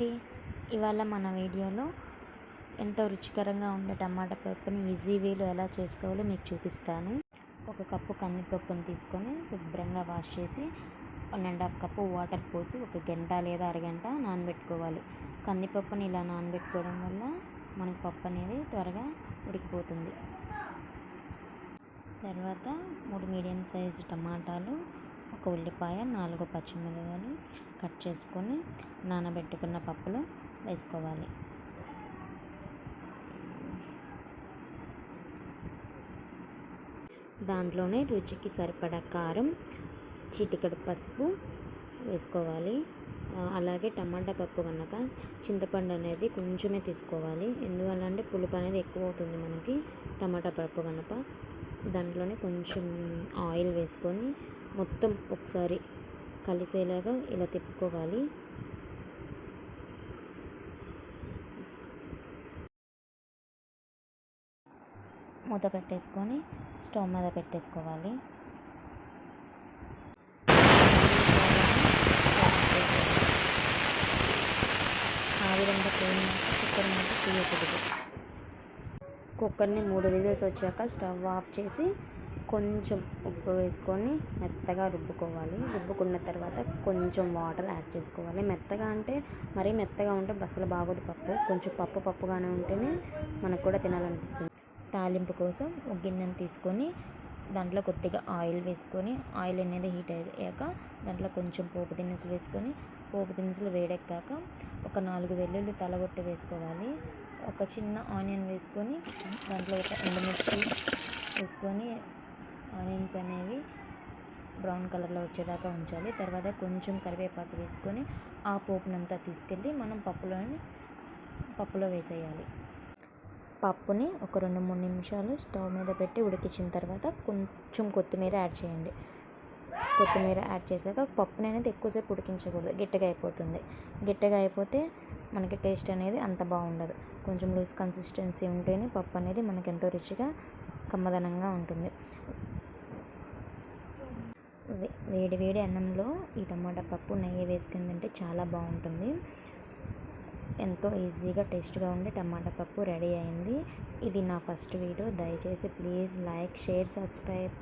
అండి, ఇవాళ మన వీడియోలో ఎంతో రుచికరంగా ఉండే టమాటా పప్పుని ఈజీ వేలో ఎలా చేసుకోవాలో మీకు చూపిస్తాను. ఒక కప్పు కందిపప్పుని తీసుకొని శుభ్రంగా వాష్ చేసి 1.5 కప్పు వాటర్ పోసి ఒక గంట లేదా అరగంట నానబెట్టుకోవాలి. కందిపప్పుని ఇలా నానబెట్టుకోవడం వల్ల మనకు పప్పు అనేది త్వరగా ఉడికిపోతుంది. తర్వాత 3 మీడియం సైజు టమాటాలు, ఒక ఉల్లిపాయ, 4 పచ్చిమిరపకాయలు కట్ చేసుకొని నానబెట్టుకున్న పప్పులో వేసుకోవాలి. దాంట్లోనే రుచికి సరిపడా కారం, చిటికెడు పసుపు వేసుకోవాలి. అలాగే టమాటా పప్పు కనుక చింతపండు అనేది కొంచెమే తీసుకోవాలి. ఎందువల్ల అంటే పులుపు అనేది ఎక్కువ అవుతుంది మనకి టమాటా పప్పు కనుక. దాంట్లోనే కొంచెం ఆయిల్ వేసుకొని మొత్తం ఒకసారి కలిసేలాగా ఇలా తిప్పుకోవాలి. మూత పెట్టేసుకొని స్టవ్ మీద పెట్టేసుకోవాలి. ఆవిరంతా పోయినాక కుక్కర్ మీద తీయకూడదు. కుక్కర్ని 3 విజిల్స్ వచ్చాక స్టవ్ ఆఫ్ చేసి కొంచెం ఉప్పు వేసుకొని మెత్తగా రుబ్బుకోవాలి. రుబ్బుకున్న తర్వాత కొంచెం వాటర్ యాడ్ చేసుకోవాలి. మెత్తగా అంటే మరీ మెత్తగా ఉంటే అసలు బాగోదు పప్పు. కొంచెం పప్పుగానే ఉంటేనే మనకు కూడా తినాలనిపిస్తుంది. తాలింపు కోసం ఒక గిన్నెను తీసుకొని దాంట్లో కొద్దిగా ఆయిల్ వేసుకొని, ఆయిల్ అనేది హీట్ అయ్యాక దాంట్లో కొంచెం పోపు దినుసులు వేసుకొని, పోపు దినుసులు వేడెక్కాక ఒక 4 వెల్లుల్లి తలగొట్టి వేసుకోవాలి. ఒక చిన్న ఆనియన్ వేసుకొని దాంట్లో ఒక ఎండుమిర్చి వేసుకొని ఆనియన్స్ అనేవి బ్రౌన్ కలర్లో వచ్చేదాకా ఉంచాలి. తర్వాత కొంచెం కరివేపాకు వేసుకొని ఆ పోపునంతా తీసుకెళ్ళి మనం పప్పులో వేసేయాలి. పప్పుని ఒక 2-3 నిమిషాలు స్టవ్ మీద పెట్టి ఉడికించిన తర్వాత కొంచెం కొత్తిమీర యాడ్ చేయండి. కొత్తిమీర యాడ్ చేశాక పప్పుని అనేది ఎక్కువసేపు ఉడికించకూడదు, గట్టిగా అయిపోతుంది. గట్టిగా అయిపోతే మనకి టేస్ట్ అనేది అంత బాగుండదు. కొంచెం లూజ్ కన్సిస్టెన్సీ ఉంటేనే పప్పు అనేది మనకి ఎంతో రుచిగా కమ్మదనంగా ఉంటుంది. వేడి అన్నంలో ఈ టమాటా పప్పు నెయ్యి వేసుకుని తింటే చాలా బాగుంటుంది. ఎంతో ఈజీగా టేస్ట్గా ఉండే టమాటా పప్పు రెడీ అయింది. ఇది నా ఫస్ట్ వీడియో. దయచేసి ప్లీజ్ లైక్, షేర్, సబ్స్క్రైబ్.